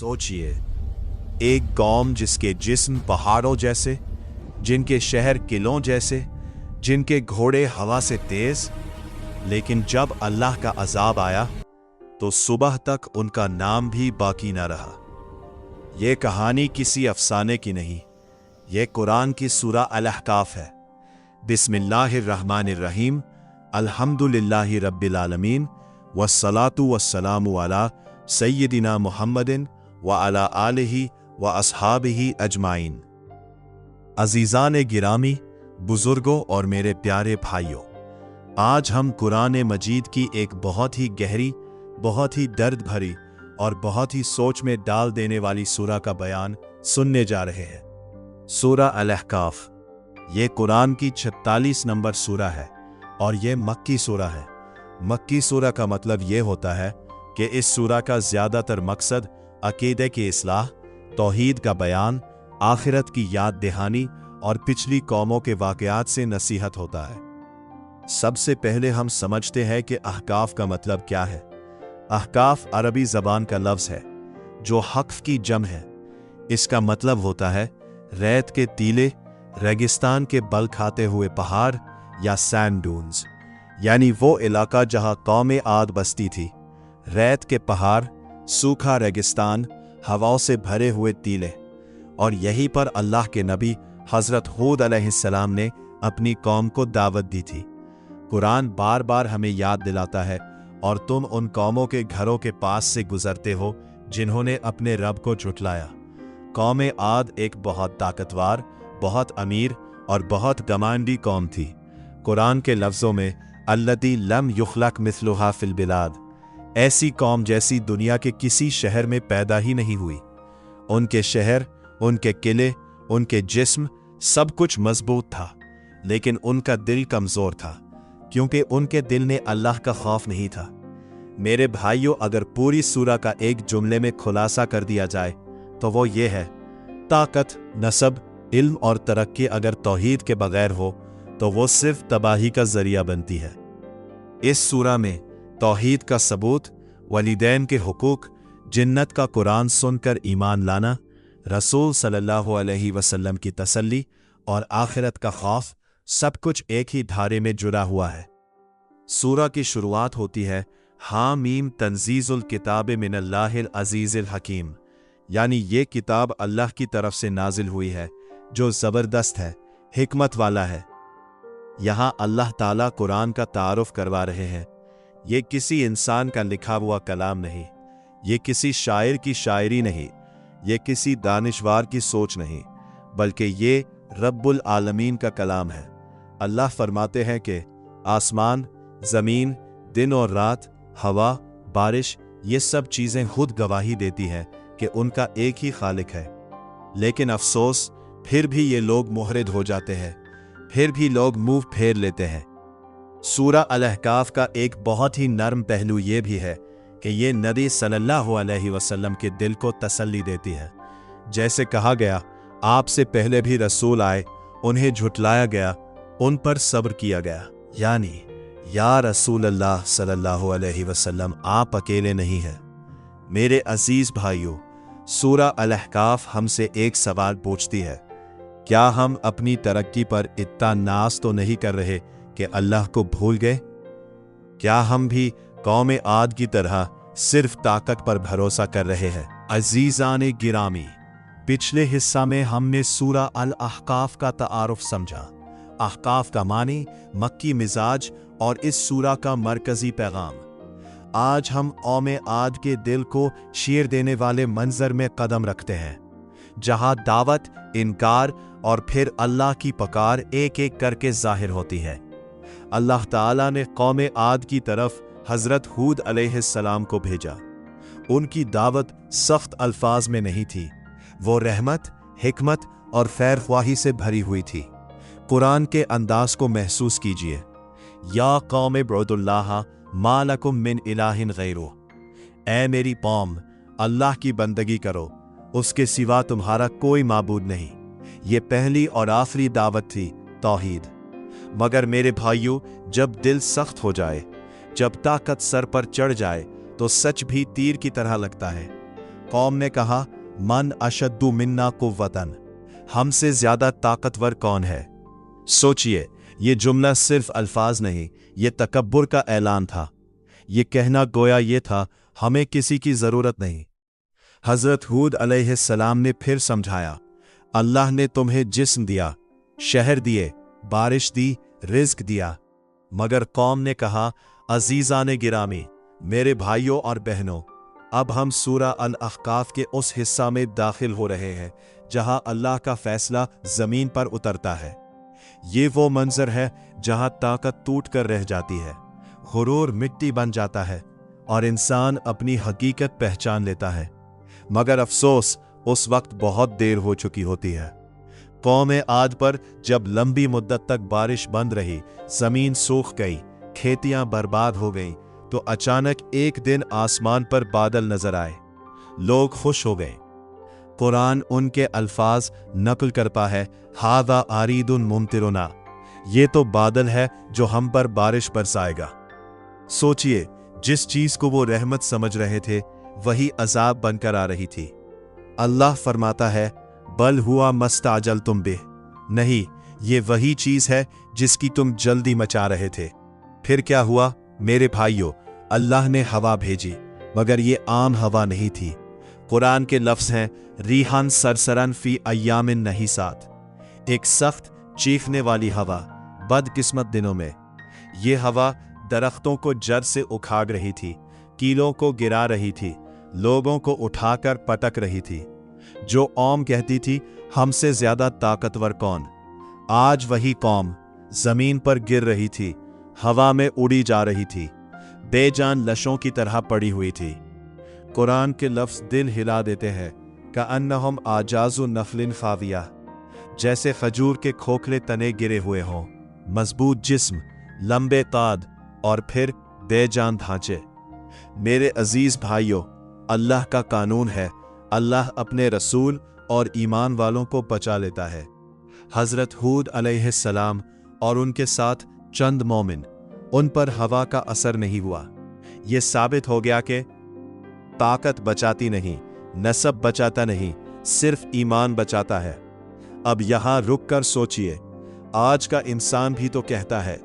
सोचिए, एक कौम जिसके जिस्म पहाड़ों जैसे, जिनके शहर किलों जैसे, जिनके घोड़े हवा से तेज, लेकिन जब अल्लाह का अजाब आया तो सुबह तक उनका नाम भी बाकी न रहा। ये कहानी किसी अफसाने की नहीं, ये कुरान की सूरा अल-अहकाफ है। बिस्मिल्लाहिर्रहमानिर्रहीम, अल्हम्दुलिल्लाहि रब्बिल आलमीन, वस्सलातु वस्सलामु अला सय्यिदिना मुहम्मदिन व अला आलिहि व अस्हाबिहि अजमाइन। अजीज़ान गिरामी, बुजुर्गों और मेरे प्यारे भाइयों, आज हम कुरान मजीद की एक बहुत ही गहरी, बहुत ही दर्द भरी और बहुत ही सोच में डाल देने वाली सूरा का बयान सुनने जा रहे हैं। सूरा अल-अहकाफ ये कुरान की 46 नंबर सूरा है और ये मक्की सूरा है। मक्की सूरा का मतलब ये होता है कि इस सूरा का ज़्यादातर मकसद अकीदे की इस्लाह, तौहीद का बयान, आखिरत की याद दहानी और पिछली कौमों के वाक़यात से नसीहत होता है। सबसे पहले हम समझते हैं कि अहकाफ का मतलब क्या है। अहकाफ अरबी ज़बान का लफ्ज़ है जो हक़्फ़ की जम है। इसका मतलब होता है रेत के टीले, रेगिस्तान के बल खाते हुए पहाड़ या सैंड डून्स, यानी वो इलाका जहाँ कौम आद बसती थी। रेत के पहाड़, सूखा रेगिस्तान, हवाओं से भरे हुए टीले, और यहीं पर अल्लाह के नबी हज़रत हूद अलैहिस्सलाम ने अपनी कौम को दावत दी थी। कुरान बार बार हमें याद दिलाता है, और तुम उन कौमों के घरों के पास से गुजरते हो जिन्होंने अपने रब को झुठलाया। कौम आद एक बहुत ताकतवर, बहुत अमीर और बहुत गमांडी कौम थी। कुरान के लफ्ज़ों में अल्लती लम युखलक मिस्लुहा फिल बिलाद, ऐसी कौम जैसी दुनिया के किसी शहर में पैदा ही नहीं हुई। उनके शहर, उनके किले, उनके जिस्म, सब कुछ मजबूत था, लेकिन उनका दिल कमज़ोर था, क्योंकि उनके दिल ने अल्लाह का खौफ नहीं था। मेरे भाइयों, अगर पूरी सूरा का एक जुमले में खुलासा कर दिया जाए तो वो ये है, ताकत, नसब, इल्म और तरक्की अगर तौहीद के बगैर हो तो वो सिर्फ तबाही का जरिया बनती है। इस सूरा में तौहीद का सबूत, वलीदैन के हुकूक, जिन्नत का कुरान सुनकर ईमान लाना, रसूल सल्लल्लाहु अलैहि वसल्लम की तसल्ली और आखिरत का खौफ, सब कुछ एक ही धारे में जुड़ा हुआ है। सूरा की शुरुआत होती है हामीम तंजीजुल किताब मिनल्लाहिल अजीज़िल हकीम, यानी ये किताब अल्लाह की तरफ से नाजिल हुई है जो ज़बरदस्त है, हिकमत वाला है। यहाँ अल्लाह ताला कुरान का तारुफ करवा रहे हैं। ये किसी इंसान का लिखा हुआ कलाम नहीं, ये किसी शायर की शायरी नहीं, ये किसी दानिशवार की सोच नहीं, बल्कि ये रब्बुल आलमीन का कलाम है। अल्लाह फरमाते हैं कि आसमान, ज़मीन, दिन और रात, हवा, बारिश, ये सब चीज़ें खुद गवाही देती हैं कि उनका एक ही खालिक है। लेकिन अफसोस, फिर भी ये लोग मुहरिद हो जाते हैं, फिर भी लोग मुंह फेर लेते हैं। सूरा अल-अहकाफ का एक बहुत ही नर्म पहलू ये भी है कि ये नबी सल्लल्लाहु अलैहि वसल्लम के दिल को तसल्ली देती है। जैसे कहा गया, आपसे पहले भी रसूल आए, उन्हें झुठलाया गया, उन पर सब्र किया गया। यानी या रसूल अल्लाह सल्लल्लाहु अलैहि वसल्लम, आप अकेले नहीं हैं। मेरे अजीज भाइयों, सूरा अल-अहकाफ हमसे एक सवाल पूछती है, क्या हम अपनी तरक्की पर इतना नाज तो नहीं कर रहे कि अल्लाह को भूल गए? क्या हम भी कौम आद की तरह सिर्फ ताकत पर भरोसा कर रहे हैं? अजीज़ान गिरामी, पिछले हिस्सा में हमने सूरा अल-अहकाफ का तारुफ समझा। अहकाफ का मानी, मक्की मिजाज और इस सूरा का मरकजी पैगाम। आज हम कौम आद के दिल को चीर देने वाले मंजर में कदम रखते हैं, जहां दावत, इनकार और फिर अल्लाह की पुकार एक एक करके जाहिर होती है। अल्लाह ताला ने कौम आद की तरफ हज़रत हूद अलैहिस्सलाम को भेजा। उनकी दावत सख्त अल्फाज में नहीं थी, वो रहमत, हिकमत और खैरख्वाही से भरी हुई थी। कुरान के अंदाज को महसूस कीजिए, या कौम इब्रुदुल्लाह मा लकुम मिन इलाहिन गैरुह, ऐ मेरी कौम, अल्लाह की बंदगी करो, उसके सिवा तुम्हारा कोई माबूद नहीं। ये पहली और आखिरी दावत थी, तौहीद। मगर मेरे भाइयों, जब दिल सख्त हो जाए, जब ताकत सर पर चढ़ जाए, तो सच भी तीर की तरह लगता है। कौम ने कहा, मन अशद्दु मिन्ना कुव्वतन, हमसे ज्यादा ताकतवर कौन है। सोचिए, ये जुमला सिर्फ अल्फाज नहीं, ये तकब्बुर का ऐलान था। ये कहना गोया ये था, हमें किसी की जरूरत नहीं। हजरत हूद अलैहिस्सलाम ने फिर समझाया, अल्लाह ने तुम्हें जिस्म दिया, शहर दिए, बारिश दी, रिज्क दिया। मगर कौम ने कहा, अजीज़ान गिरामी, मेरे भाइयों और बहनों, अब हम सूरा अल-अहकाफ के उस हिस्सा में दाखिल हो रहे हैं जहां अल्लाह का फैसला जमीन पर उतरता है। ये वो मंजर है जहां ताकत टूट कर रह जाती है, गुरूर मिट्टी बन जाता है और इंसान अपनी हकीकत पहचान लेता है। मगर अफसोस, उस वक्त बहुत देर हो चुकी होती है। कौम आद पर जब लंबी मुद्दत तक बारिश बंद रही, जमीन सूख गई, खेतियां बर्बाद हो गईं, तो अचानक एक दिन आसमान पर बादल नजर आए। लोग खुश हो गए। कुरान उनके अल्फाज नकल करता है, हादा आरीदुन मुमतिरुना, ये तो बादल है जो हम पर बारिश बरसाएगा। सोचिए, जिस चीज को वो रहमत समझ रहे थे वही अजाब बनकर आ रही थी। अल्लाह फरमाता है, बल हुआ मस्ताजल तुम बे, नहीं, ये वही चीज है जिसकी तुम जल्दी मचा रहे थे। फिर क्या हुआ मेरे भाइयों, अल्लाह ने हवा भेजी, मगर ये आम हवा नहीं थी। कुरान के लफ्ज़ हैं, रीहान सरसरन फी अय्यामिन नहीसात, एक सख्त चीखने वाली हवा बदकिस्मत दिनों में। ये हवा दरख्तों को जड़ से उखाड़ रही थी, कीलों को गिरा रही थी, लोगों को उठाकर पटक रही थी। जो कौम कहती थी, हमसे ज्यादा ताकतवर कौन, आज वही कौम जमीन पर गिर रही थी, हवा में उड़ी जा रही थी, बेजान लशों की तरह पड़ी हुई थी। कुरान के लफ्ज़ दिल हिला देते हैं, कअन्नहुम आजाज़ु नखलिन खाविया, जैसे खजूर के खोखले तने गिरे हुए हों, मजबूत जिस्म, लंबे काद और फिर बेजान ढांचे। मेरे अजीज भाइयों, अल्लाह का कानून है, अल्लाह अपने रसूल और ईमान वालों को बचा लेता है। हजरत हूद अलैहिस्सलाम और उनके साथ चंद मोमिन, उन पर हवा का असर नहीं हुआ। यह साबित हो गया कि ताकत बचाती नहीं, नसब बचाता नहीं, सिर्फ ईमान बचाता है। अब यहां रुक कर सोचिए, आज का इंसान भी तो कहता है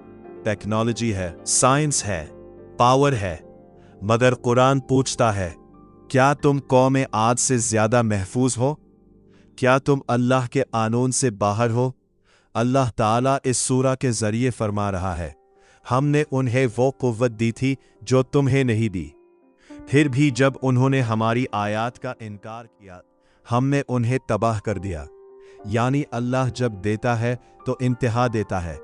टेक्नोलॉजी है, साइंस है, पावर है, मगर कुरान पूछता है, क्या तुम कौम आद से ज्यादा महफूज हो? क्या तुम अल्लाह के कानून से बाहर हो? अल्लाह ताला इस सूरा के जरिए फरमा रहा है, हमने उन्हें वो कुव्वत दी थी जो तुम्हें नहीं दी। फिर भी जब उन्होंने हमारी आयात का इनकार किया, हमने उन्हें तबाह कर दिया। यानी अल्लाह जब देता है तो इंतहा देता है,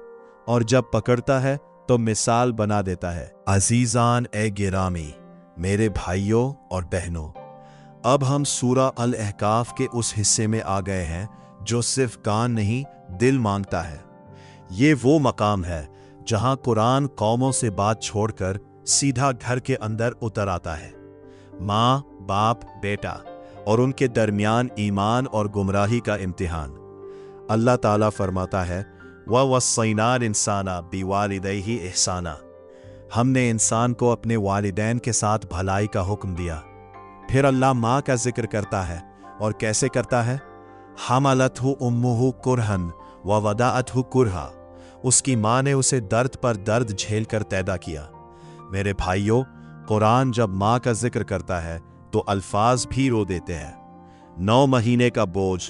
और जब पकड़ता है तो मिसाल बना देता है। अजीजान ए गिरामी, मेरे भाइयों और बहनों, अब हम सूरा अल-अहकाफ के उस हिस्से में आ गए हैं जो सिर्फ कान नहीं, दिल मांगता है। ये वो मकाम है जहां कुरान कौमों से बात छोड़कर सीधा घर के अंदर उतर आता है। माँ, बाप, बेटा और उनके दरमियान ईमान और गुमराही का इम्तिहान। अल्लाह ताला फरमाता है, वस्सैनाल इंसाना बिवालिदैहि इहसाना, हमने इंसान को अपने वालिदैन के साथ भलाई का हुक्म दिया। फिर अल्लाह माँ का जिक्र करता है, और कैसे करता है, हमलतहु उम्मुहु कुरहन व वदाअतहु कुरहा, उसकी माँ ने उसे दर्द पर दर्द झेल कर पैदा किया। मेरे भाइयों, कुरान जब माँ का जिक्र करता है तो अल्फाज भी रो देते हैं। 9 महीने का बोझ,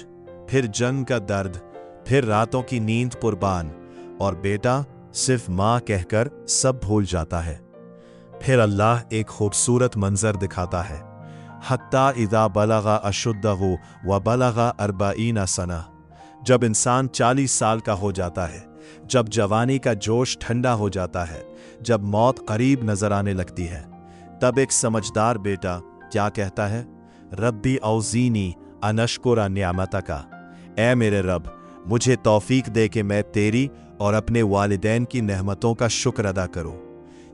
फिर जंग का दर्द, फिर रातों की नींद कुर्बान, और बेटा सिर्फ माँ कहकर सब भूल जाता है। फिर अल्लाह एक खूबसूरत मंजर दिखाता है, हत्ता इदा बलगा अशुद्धहु व बलगा 40 सना, जब इंसान 40 साल का हो जाता है, जब जवानी का जोश ठंडा हो जाता है, जब मौत करीब नजर आने लगती है, तब एक समझदार बेटा क्या कहता है, रब्बी औज़ीनी अनश्कुरा नियामतका, ऐ मेरे रब, मुझे तौफीक दे कि मैं तेरी और अपने वालिदैन की नेमतों का शुक्र अदा करूं।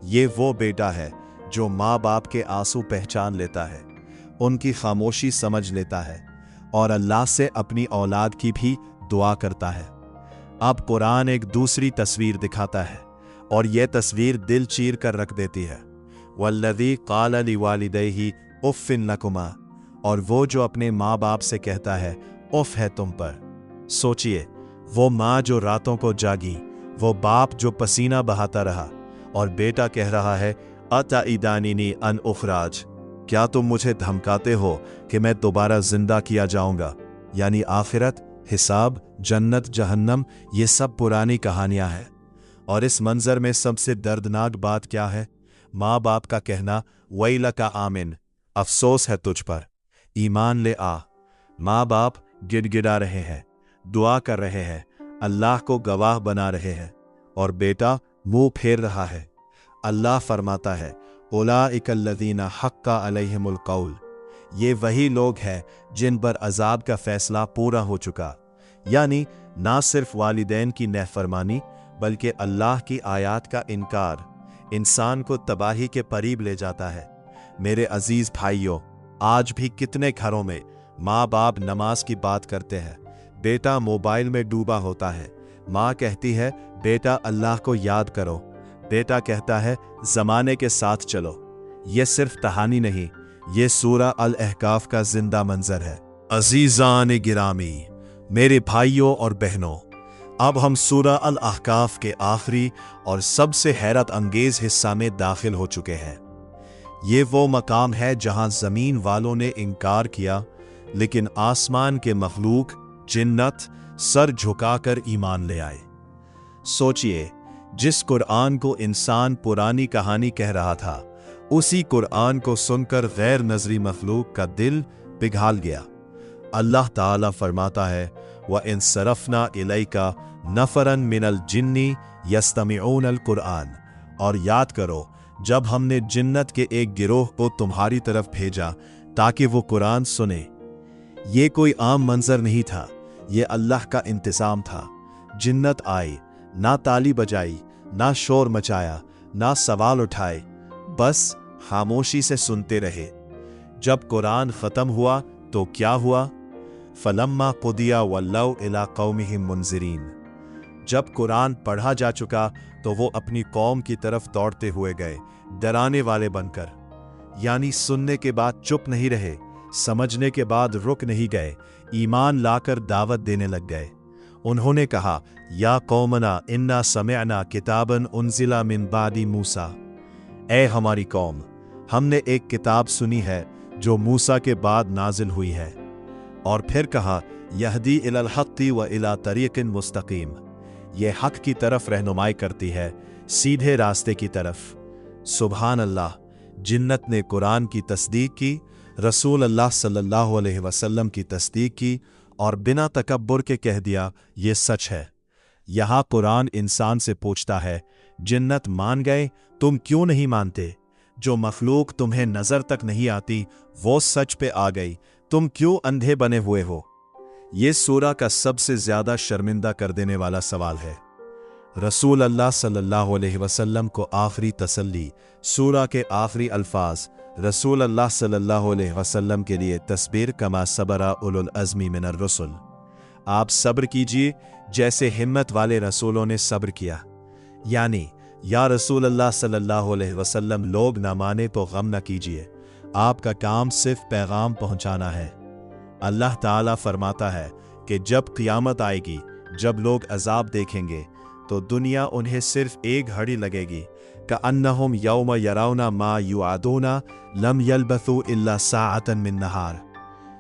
ये वो बेटा है जो माँ बाप के आंसू पहचान लेता है, उनकी खामोशी समझ लेता है और अल्लाह से अपनी औलाद की भी दुआ करता है। अब कुरान एक दूसरी तस्वीर दिखाता है, और यह तस्वीर दिल चीर कर रख देती है। वल्लज़ी क़ाल लिवालिदैहि उफ़्फ़िन लकुमा, और वो जो अपने माँ बाप से कहता है उफ है तुम पर। सोचिए, वो माँ जो रातों को जागी, वो बाप जो पसीना बहाता रहा, और बेटा कह रहा है अताइदानिनी अन उखराज, क्या तुम मुझे धमकाते हो कि मैं दोबारा जिंदा किया जाऊंगा? यानी आखिरत, हिसाब, जन्नत, जहन्नम, ये सब पुरानी कहानियां हैं। और इस मंजर में सबसे दर्दनाक बात क्या है? माँ बाप का कहना वैला का आमिन, अफसोस है तुझ पर, ईमान ले आ। माँ बाप गिड़गिड़ा रहे हैं, दुआ कर रहे हैं, अल्लाह को गवाह बना रहे हैं, और बेटा मुंह फेर रहा है। अल्लाह फरमाता है उलाइकल्लज़ीना हक्का अलैहिमुल कौल, ये वही लोग हैं जिन पर अजाब का फैसला पूरा हो चुका। यानी ना सिर्फ वालिदैन की नहफरमानी बल्कि अल्लाह की आयात का इनकार इंसान को तबाही के करीब ले जाता है। मेरे अजीज भाइयों, आज भी कितने घरों में माँ बाप नमाज की बात करते हैं, बेटा मोबाइल में डूबा होता है। माँ कहती है बेटा अल्लाह को याद करो, बेटा कहता है जमाने के साथ चलो। ये सिर्फ कहानी नहीं, ये सूरा अल अहकाफ का जिंदा मंजर है। अजीजान गिरामी, मेरे भाइयों और बहनों, अब हम सूरा अल अहकाफ के आखिरी और सबसे हैरत अंगेज हिस्सा में दाखिल हो चुके हैं। ये वो मकाम है जहां जमीन वालों ने इनकार किया, लेकिन आसमान के मखलूक जिन्नत सर झुकाकर ईमान ले आए। सोचिए, जिस कुरान को इंसान पुरानी कहानी कह रहा था, उसी कुरान को सुनकर गैर नजरी मखलूक का दिल पिघल गया। अल्लाह ताला फरमाता है व इन सरफना इलैका नफरन मिनल जिन्नी यस्तमिऊन अल कुरान, और याद करो जब हमने जिन्नत के एक गिरोह को तुम्हारी तरफ भेजा ताकि वो कुरान सुने। ये कोई आम मंजर नहीं था, ये अल्लाह का इंतजाम था। जिन्नत आई, ना ताली बजाई, ना शोर मचाया, ना सवाल उठाए, बस खामोशी से सुनते रहे। जब कुरान खत्म हुआ तो क्या हुआ? फलम्मा कुदिया वल्लौ इला कौमिहिम मुंजिरीन, जब कुरान पढ़ा जा चुका तो वो अपनी कौम की तरफ दौड़ते हुए गए, डराने वाले बनकर। यानी सुनने के बाद चुप नहीं रहे, समझने के बाद रुक नहीं गए, ईमान लाकर दावत देने लग गए। उन्होंने कहा या कौमना इन्ना समिअना किताबन उन्जिला मिन बादी मूसा, ए हमारी कौम, हमने एक किताब सुनी है जो मूसा के बाद नाजिल हुई है। और फिर कहा यहदी इलल हक्की व इला तरीक़िन मुस्तकीम, ये हक की तरफ रहनुमाई करती है, सीधे रास्ते की तरफ। सुभान अल्लाह, जिन्नत ने कुरान की तस्दीक की, रसूल अल्लाह सल्लल्लाहु अलैहि वसल्लम की तस्दीक की, और बिना तकब्बुर के कह दिया ये सच है। यहाँ कुरान इंसान से पूछता है जिन्नत मान गए, तुम क्यों नहीं मानते? जो मखलूक तुम्हें नजर तक नहीं आती वो सच पे आ गई, तुम क्यों अंधे बने हुए हो? ये सूरा का सबसे ज्यादा शर्मिंदा कर देने वाला सवाल है। रसूल अल्लाह सल्लल्लाहु अलैहि वसल्लम को आखिरी तसल्ली, सूरा के आखिरी अल्फाज रसूल अल्लाह सल्लल्लाहु अलैहि वसल्लम के लिए तस्बीर कमा सबरा उलुल अज़्मी मिनर रसूल, आप सब्र कीजिए जैसे हिम्मत वाले रसूलों ने सब्र किया। यानी या रसूल अल्लाह सल्लल्लाहु अलैहि वसल्लम, लोग ना माने तो गम न कीजिए, आपका काम सिर्फ पैगाम पहुंचाना है। अल्लाह ताला फरमाता है कि जब क़ियामत आएगी, जब लोग अजाब देखेंगे, तो दुनिया उन्हें सिर्फ एक घड़ी लगेगी, कअन्नहुम यौम यरौना मा युआदूना लम यल्बथू इल्ला साअतन मिन नहार,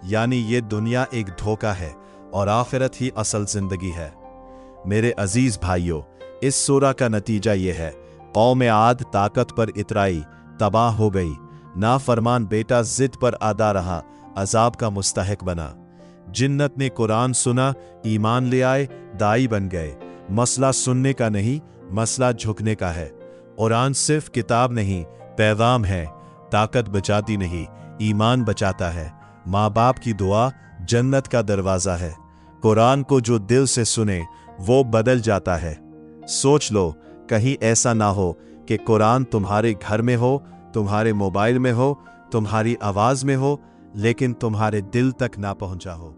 यानी ये दुनिया एक धोखा है और आखिरत ही असल जिंदगी है। मेरे अजीज भाइयों, इस सूरा का नतीजा ये है, कौम आद ताकत पर इतराई, तबाह हो गई। नाफरमान बेटा जिद पर आदा रहा, अजाब का मुस्तहिक बना। जिन्नत ने कुरान सुना, ईमान ले आए, दाई बन गए। मसला सुनने का नहीं, मसला झुकने का है। कुरान सिर्फ किताब नहीं, पैगाम है। ताकत बचाती नहीं, ईमान बचाता है। माँ बाप की दुआ जन्नत का दरवाज़ा है। कुरान को जो दिल से सुने वो बदल जाता है। सोच लो, कहीं ऐसा ना हो कि कुरान तुम्हारे घर में हो, तुम्हारे मोबाइल में हो, तुम्हारी आवाज़ में हो, लेकिन तुम्हारे दिल तक ना पहुंचा हो।